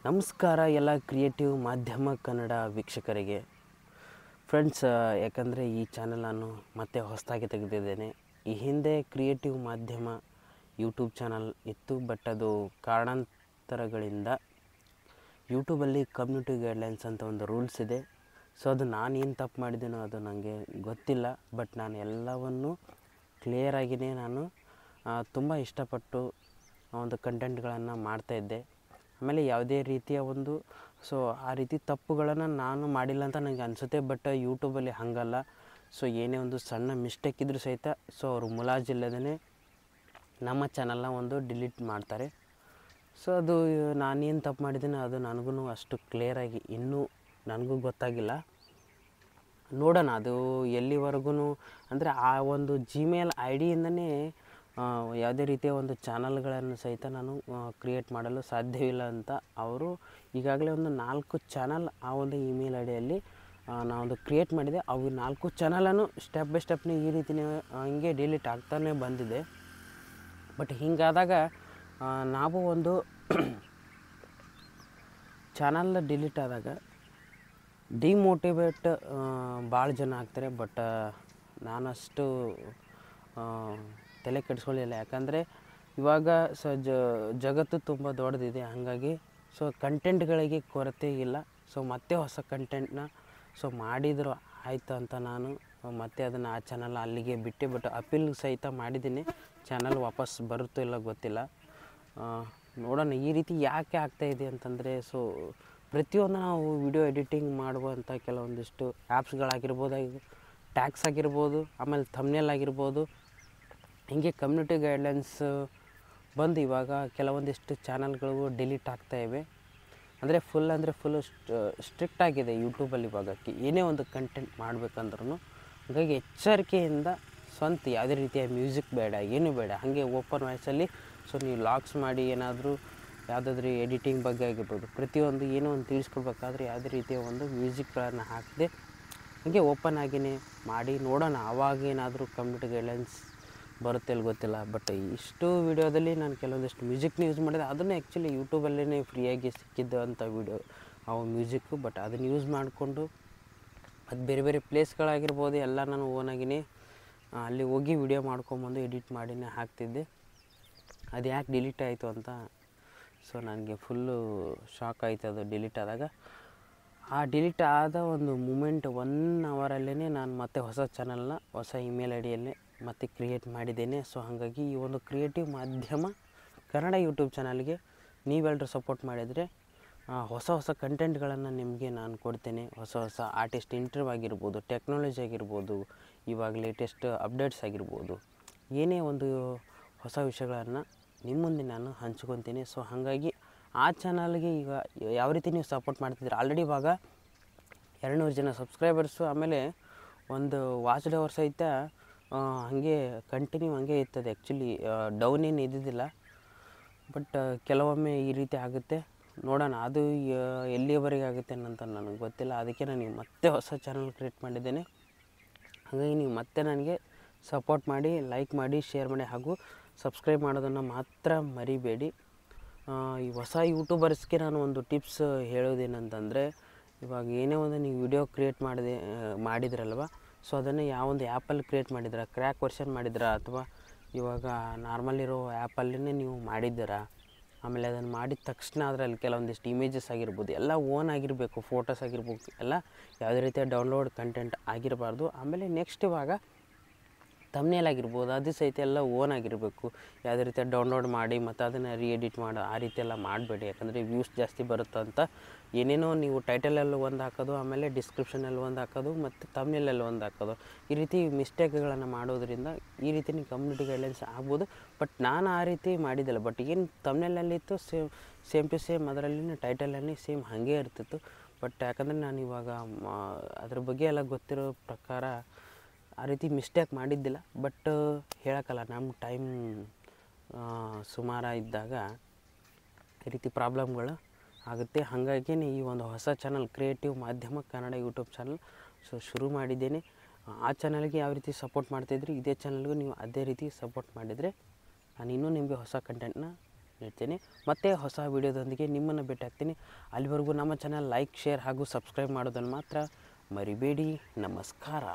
ನಮಸ್ಕಾರ ಎಲ್ಲ ಕ್ರಿಯೇಟಿವ್ ಮಾಧ್ಯಮ ಕನ್ನಡ ವೀಕ್ಷಕರಿಗೆ. ಫ್ರೆಂಡ್ಸ್, ಯಾಕಂದರೆ ಈ ಚಾನಲ್ ನಾನು ಮತ್ತೆ ಹೊಸದಾಗಿ ತೆಗೆದಿದ್ದೇನೆ. ಈ ಹಿಂದೆ ಕ್ರಿಯೇಟಿವ್ ಮಾಧ್ಯಮ ಯೂಟ್ಯೂಬ್ ಚಾನಲ್ ಇತ್ತು, ಬಟ್ ಅದು ಕಾರಣಾಂತರಗಳಿಂದ ಯೂಟ್ಯೂಬಲ್ಲಿ ಕಮ್ಯುನಿಟಿ ಗೈಡ್ಲೈನ್ಸ್ ಅಂತ ಒಂದು ರೂಲ್ಸ್ ಇದೆ. ಸೊ ಅದು ನಾನು ಏನು ತಪ್ಪು ಮಾಡಿದ್ದೀನೋ ಅದು ನನಗೆ ಗೊತ್ತಿಲ್ಲ, ಬಟ್ ನಾನು ಎಲ್ಲವನ್ನು ಕ್ಲಿಯರಾಗಿಯೇ ನಾನು ತುಂಬ ಇಷ್ಟಪಟ್ಟು ಒಂದು ಕಂಟೆಂಟ್ಗಳನ್ನು ಮಾಡ್ತಾಯಿದ್ದೆ. ಆಮೇಲೆ ಯಾವುದೇ ರೀತಿಯ ಒಂದು ಆ ರೀತಿ ತಪ್ಪುಗಳನ್ನು ನಾನು ಮಾಡಿಲ್ಲ ಅಂತ ನನಗೆ ಅನಿಸುತ್ತೆ. ಬಟ್ ಯೂಟ್ಯೂಬಲ್ಲಿ ಹಾಗಲ್ಲ. ಸೊ ಏನೇ ಒಂದು ಸಣ್ಣ ಮಿಸ್ಟೇಕ್ ಇದ್ದರೂ ಸಹಿತ ಅವರು ಮುಲಾಜಿಲ್ಲದೇ ನಮ್ಮ ಚಾನಲ್ನ ಒಂದು ಡಿಲೀಟ್ ಮಾಡ್ತಾರೆ. ಸೊ ಅದು ನಾನೇನು ತಪ್ಪು ಮಾಡಿದ್ದೀನಿ ಅದು ನನಗೂ ಅಷ್ಟು ಕ್ಲಿಯರಾಗಿ ಇನ್ನೂ ನನಗೂ ಗೊತ್ತಾಗಿಲ್ಲ. ನೋಡೋಣ ಅದು ಎಲ್ಲಿವರೆಗೂ. ಅಂದರೆ ಆ ಒಂದು ಜಿಮೇಲ್ ಐ ಡಿಯಿಂದನೇ ಯಾವುದೇ ರೀತಿಯ ಒಂದು ಚಾನಲ್ಗಳನ್ನು ಸಹಿತ ನಾನು ಕ್ರಿಯೇಟ್ ಮಾಡಲು ಸಾಧ್ಯವಿಲ್ಲ ಅಂತ ಅವರು ಈಗಾಗಲೇ ಒಂದು 4 ಚಾನಲ್ ಆ ಒಂದು ಇಮೇಲ್ ಐ ಡಿಯಲ್ಲಿ ನಾವೊಂದು ಕ್ರಿಯೇಟ್ ಮಾಡಿದೆ. ಅವು 4 ಚಾನಲನ್ನು ಸ್ಟೆಪ್ ಬೈ ಸ್ಟೆಪ್ನೇ ಈ ರೀತಿಯೇ ಹಿಂಗೆ ಡಿಲೀಟ್ ಆಗ್ತಾನೆ ಬಂದಿದೆ. ಬಟ್ ಹೀಗಾದಾಗ ನಾವು ಒಂದು ಚಾನಲ್ ಡಿಲೀಟ್ ಆದಾಗ ಡಿಮೋಟಿವೇಟ್ ಭಾಳ ಜನ ಆಗ್ತಾರೆ. ಬಟ್ ನಾನಷ್ಟು ತಲೆ ಕೆಡಿಸ್ಕೊಳ್ಳಿಲ್ಲ. ಯಾಕಂದರೆ ಇವಾಗ ಜಗತ್ತು ತುಂಬ ದೊಡ್ಡದಿದೆ. ಹಾಗಾಗಿ ಕಂಟೆಂಟ್ಗಳಿಗೆ ಕೊರತೆ ಇಲ್ಲ. ಮತ್ತೆ ಹೊಸ ಕಂಟೆಂಟ್ನ ಮಾಡಿದರೂ ಆಯಿತು ಅಂತ ನಾನು ಮತ್ತೆ ಅದನ್ನು ಆ ಚಾನಲ್ ಅಲ್ಲಿಗೆ ಬಿಟ್ಟೆ. ಬಟ್ ಅಪೀಲ್ ಸಹಿತ ಮಾಡಿದ್ದೀನಿ. ಚಾನಲ್ ವಾಪಸ್ ಬರುತ್ತೋ ಇಲ್ಲ ಗೊತ್ತಿಲ್ಲ. ನೋಡೋಣ ಈ ರೀತಿ ಯಾಕೆ ಆಗ್ತಾಯಿದೆ ಅಂತಂದರೆ ಪ್ರತಿಯೊಂದು ನಾವು ವಿಡಿಯೋ ಎಡಿಟಿಂಗ್ ಮಾಡುವಂಥ ಕೆಲವೊಂದಿಷ್ಟು ಆ್ಯಪ್ಸ್ಗಳಾಗಿರ್ಬೋದು, ಟ್ಯಾಕ್ಸ್ ಆಗಿರ್ಬೋದು, ಆಮೇಲೆ ಥಂಬ್ನೇಲ್ ಆಗಿರ್ಬೋದು, ಹೀಗೆ ಕಮ್ಯುನಿಟಿ ಗೈಡ್ಲೈನ್ಸ್ ಬಂದು ಇವಾಗ ಕೆಲವೊಂದಿಷ್ಟು ಚಾನಲ್ಗಳು ಡಿಲೀಟ್ ಆಗ್ತಾಯಿವೆ. ಅಂದರೆ ಫುಲ್ಲು ಸ್ಟ್ರಿಕ್ಟ್ ಆಗಿದೆ ಯೂಟ್ಯೂಬಲ್ಲಿ ಇವಾಗ ಏನೇ ಒಂದು ಕಂಟೆಂಟ್ ಮಾಡಬೇಕಂದ್ರೂ. ಹಾಗಾಗಿ ಎಚ್ಚರಿಕೆಯಿಂದ ಸ್ವಂತ ಯಾವುದೇ ರೀತಿಯ ಮ್ಯೂಸಿಕ್ ಬೇಡ, ಏನೂ ಬೇಡ, ಹಾಗೆ ಓಪನ್ ವಾಯ್ಸಲ್ಲಿ ನೀವು ಲಾಗ್ಸ್ ಮಾಡಿ ಏನಾದರೂ ಯಾವುದಾದ್ರೂ ಎಡಿಟಿಂಗ್ ಬಗ್ಗೆ ಆಗಿರ್ಬೋದು, ಪ್ರತಿಯೊಂದು ಏನೋ ಒಂದು ತಿಳಿಸ್ಕೊಡ್ಬೇಕಾದ್ರೆ ಯಾವುದೇ ರೀತಿಯ ಒಂದು ಮ್ಯೂಸಿಕ್ಗಳನ್ನು ಹಾಕದೆ ಹಾಗೆ ಓಪನ್ ಆಗಿಯೇ ಮಾಡಿ ನೋಡೋಣ. ಆವಾಗೇನಾದರೂ ಕಮ್ಯುನಿಟಿ ಗೈಡ್ಲೈನ್ಸ್ ಬರುತ್ತೆ ಇಲ್ಲಿ ಗೊತ್ತಿಲ್ಲ. ಬಟ್ ಇಷ್ಟು ವೀಡಿಯೋದಲ್ಲಿ ನಾನು ಕೆಲವೊಂದಿಷ್ಟು ಮ್ಯೂಸಿಕ್ನ ಯೂಸ್ ಮಾಡಿದೆ. ಅದನ್ನು ಆ್ಯಕ್ಚುಲಿ ಯೂಟ್ಯೂಬಲ್ಲೇ ಫ್ರೀಯಾಗಿ ಸಿಕ್ಕಿದ್ದು ಅಂಥ ವೀಡಿಯೋ ಅವು ಮ್ಯೂಸಿಕ್ಕು. ಬಟ್ ಅದನ್ನು ಯೂಸ್ ಮಾಡಿಕೊಂಡು ಅದು ಬೇರೆ ಬೇರೆ ಪ್ಲೇಸ್ಗಳಾಗಿರ್ಬೋದು ಎಲ್ಲ ನಾನು ಓನಾಗಿಯೇ ಅಲ್ಲಿ ಹೋಗಿ ವಿಡಿಯೋ ಮಾಡ್ಕೊಂಬಂದು ಎಡಿಟ್ ಮಾಡಿನೇ ಹಾಕ್ತಿದ್ದೆ. ಅದು ಯಾಕೆ ಡಿಲೀಟ್ ಆಯಿತು ಅಂತ ನನಗೆ ಫುಲ್ಲು ಶಾಕ್ ಆಯಿತು ಅದು ಡಿಲೀಟ್ ಆದಾಗ. ಆ ಡಿಲೀಟ್ ಆದ ಒಂದು ಮೂಮೆಂಟ್ 1 ಅವರಲ್ಲೇ ನಾನು ಮತ್ತೆ ಹೊಸ ಚಾನಲ್ನ ಹೊಸ ಇಮೇಲ್ ಐ ಡಿಯಲ್ಲೇ ಮತ್ತೆ ಕ್ರಿಯೇಟ್ ಮಾಡಿದ್ದೇನೆ. ಹಾಗಾಗಿ ಈ ಒಂದು ಕ್ರಿಯೇಟಿವ್ ಮಾಧ್ಯಮ ಕನ್ನಡ ಯೂಟ್ಯೂಬ್ ಚಾನಲ್ಗೆ ನೀವೆಲ್ಲರೂ ಸಪೋರ್ಟ್ ಮಾಡಿದರೆ ಹೊಸ ಕಂಟೆಂಟ್ಗಳನ್ನು ನಿಮಗೆ ನಾನು ಕೊಡ್ತೇನೆ. ಹೊಸ ಆರ್ಟಿಸ್ಟ್ ಇಂಟರ್ವ್ಯೂ ಆಗಿರ್ಬೋದು, ಟೆಕ್ನಾಲಜಿ ಆಗಿರ್ಬೋದು, ಇವಾಗ ಲೇಟೆಸ್ಟ್ ಅಪ್ಡೇಟ್ಸ್ ಆಗಿರ್ಬೋದು, ಏನೇ ಒಂದು ಹೊಸ ವಿಷಯಗಳನ್ನು ನಿಮ್ಮ ಮುಂದೆ ನಾನು ಹಂಚ್ಕೊತೀನಿ. ಹಾಗಾಗಿ ಆ ಚಾನಲ್ಗೆ ಈಗ ಯಾವ ರೀತಿ ನೀವು ಸಪೋರ್ಟ್ ಮಾಡ್ತಿದ್ದೀರ, ಆಲ್ರೆಡಿ ಇವಾಗ 200 ಜನ ಸಬ್ಸ್ಕ್ರೈಬರ್ಸು, ಆಮೇಲೆ ಒಂದು ವಾಚ್ ಅವರ್ ಸಹಿತ ಹಾಗೆ ಕಂಟಿನ್ಯೂ ಹಾಗೆ ಇರ್ತದೆ. ಆ್ಯಕ್ಚುಲಿ ಡೌನ್ ಏನು ಇದ್ದಿದ್ದಿಲ್ಲ. ಬಟ್ ಕೆಲವೊಮ್ಮೆ ಈ ರೀತಿ ಆಗುತ್ತೆ. ನೋಡೋಣ ಅದು ಎಲ್ಲಿಯವರೆಗೆ ಆಗುತ್ತೆ ಅಂತ ನನಗೆ ಗೊತ್ತಿಲ್ಲ. ಅದಕ್ಕೆ ನಾನು ಮತ್ತೆ ಹೊಸ ಚಾನಲ್ ಕ್ರಿಯೇಟ್ ಮಾಡಿದ್ದೇನೆ. ಹಾಗಾಗಿ ನೀವು ಮತ್ತೆ ನನಗೆ ಸಪೋರ್ಟ್ ಮಾಡಿ, ಲೈಕ್ ಮಾಡಿ, ಶೇರ್ ಮಾಡಿ, ಹಾಗೂ ಸಬ್ಸ್ಕ್ರೈಬ್ ಮಾಡೋದನ್ನು ಮಾತ್ರ ಮರಿಬೇಡಿ. ಈ ಹೊಸ ಯೂಟ್ಯೂಬರ್ಸ್ಗೆ ನಾನು ಒಂದು ಟಿಪ್ಸ್ ಹೇಳೋದೇನಂತಂದರೆ, ಇವಾಗ ಏನೇ ಒಂದು ನೀವು ವಿಡಿಯೋ ಕ್ರಿಯೇಟ್ ಮಾಡಿದ್ರಲ್ವ, ಅದನ್ನು ಯಾವೊಂದು ಆ್ಯಪಲ್ಲಿ ಕ್ರಿಯೇಟ್ ಮಾಡಿದ್ದೀರಾ, ಕ್ರ್ಯಾಕ್ ವರ್ಷನ್ ಮಾಡಿದ್ದೀರಾ, ಅಥವಾ ಇವಾಗ ನಾರ್ಮಲ್ ಇರೋ ಆ್ಯಪಲ್ಲೇ ನೀವು ಮಾಡಿದ್ದೀರಾ. ಆಮೇಲೆ ಅದನ್ನು ಮಾಡಿದ ತಕ್ಷಣ ಅದರಲ್ಲಿ ಕೆಲವೊಂದಿಷ್ಟು ಇಮೇಜಸ್ ಆಗಿರ್ಬೋದು ಎಲ್ಲ ಓನ್ ಆಗಿರಬೇಕು, ಫೋಟೋಸ್ ಆಗಿರ್ಬೋದು, ಎಲ್ಲ ಯಾವುದೇ ರೀತಿಯ ಡೌನ್ಲೋಡ್ ಕಂಟೆಂಟ್ ಆಗಿರಬಾರ್ದು. ಆಮೇಲೆ ನೆಕ್ಸ್ಟ್ ಇವಾಗ ಥಂಬ್ನೇಲ್ ಆಗಿರ್ಬೋದು ಅದು ಸಹಿತ ಎಲ್ಲ ಓನ್ ಆಗಿರಬೇಕು. ಯಾವುದೇ ರೀತಿಯ ಡೌನ್ಲೋಡ್ ಮಾಡಿ ಮತ್ತು ಅದನ್ನು ಎಡಿಟ್ ಮಾಡೋ ಆ ರೀತಿ ಎಲ್ಲ ಮಾಡಬೇಡಿ. ಯಾಕಂದರೆ ವ್ಯೂಸ್ ಜಾಸ್ತಿ ಬರುತ್ತಂತ ಏನೇನೋ ನೀವು ಟೈಟಲಲ್ಲಿ ಒಂದು ಹಾಕೋದು, ಆಮೇಲೆ ಡಿಸ್ಕ್ರಿಪ್ಷನಲ್ಲಿ ಒಂದು ಹಾಕೋದು, ಮತ್ತು ಥಂಬ್ನೇಲಲ್ಲಿ ಒಂದು ಹಾಕೋದು, ಈ ರೀತಿ ಮಿಸ್ಟೇಕ್ಗಳನ್ನು ಮಾಡೋದ್ರಿಂದ ಈ ರೀತಿ ನೀವು ಕಮ್ಯುನಿಟಿ ಗೈಡ್ಲೈನ್ಸ್ ಆಗ್ಬೋದು. ಬಟ್ ನಾನು ಆ ರೀತಿ ಮಾಡಿದ್ದಿಲ್ಲ. ಬಟ್ ಏನು ಥಂಬ್ನೇಲಲ್ಲಿತ್ತು ಸೇಮ್ ಟು ಸೇಮ್ ಅದರಲ್ಲಿ ಟೈಟಲಲ್ಲಿ ಸೇಮ್ ಹಾಗೇ ಇರ್ತಿತ್ತು. ಬಟ್ ಯಾಕಂದರೆ ನಾನು ಇವಾಗ ಅದ್ರ ಬಗ್ಗೆ ಎಲ್ಲ ಗೊತ್ತಿರೋ ಪ್ರಕಾರ ಆ ರೀತಿ ಮಿಸ್ಟೇಕ್ ಮಾಡಿದ್ದಿಲ್ಲ. ಬಟ್ ಹೇಳೋಕ್ಕಲ್ಲ, ನಮ್ಮ ಟೈಮ್ ಸುಮಾರು ಇದ್ದಾಗ ಈ ರೀತಿ ಪ್ರಾಬ್ಲಮ್ಗಳು ಆಗುತ್ತೆ. ಹಾಗಾಗಿ ಈ ಒಂದು ಹೊಸ ಚಾನಲ್ ಕ್ರಿಯೇಟಿವ್ ಮಾಧ್ಯಮ ಕನ್ನಡ ಯೂಟ್ಯೂಬ್ ಚಾನಲ್ ಶುರು ಮಾಡಿದ್ದೇನೆ. ಆ ಚಾನಲ್ಗೆ ಯಾವ ರೀತಿ ಸಪೋರ್ಟ್ ಮಾಡ್ತಾಯಿದ್ರಿ, ಇದೇ ಚಾನಲ್ಗೂ ನೀವು ಅದೇ ರೀತಿ ಸಪೋರ್ಟ್ ಮಾಡಿದರೆ ನಾನು ಇನ್ನೂ ನಿಮಗೆ ಹೊಸ ಕಂಟೆಂಟ್ನ ಹೇಳ್ತೀನಿ. ಮತ್ತೆ ಹೊಸ ವಿಡಿಯೋದೊಂದಿಗೆ ನಿಮ್ಮನ್ನು ಭೇಟಿ ಆಗ್ತೀನಿ. ಅಲ್ಲಿವರೆಗೂ ನಮ್ಮ ಚಾನಲ್ ಲೈಕ್, ಶೇರ್ ಹಾಗೂ ಸಬ್ಸ್ಕ್ರೈಬ್ ಮಾಡೋದನ್ನು ಮಾತ್ರ ಮರಿಬೇಡಿ. ನಮಸ್ಕಾರ.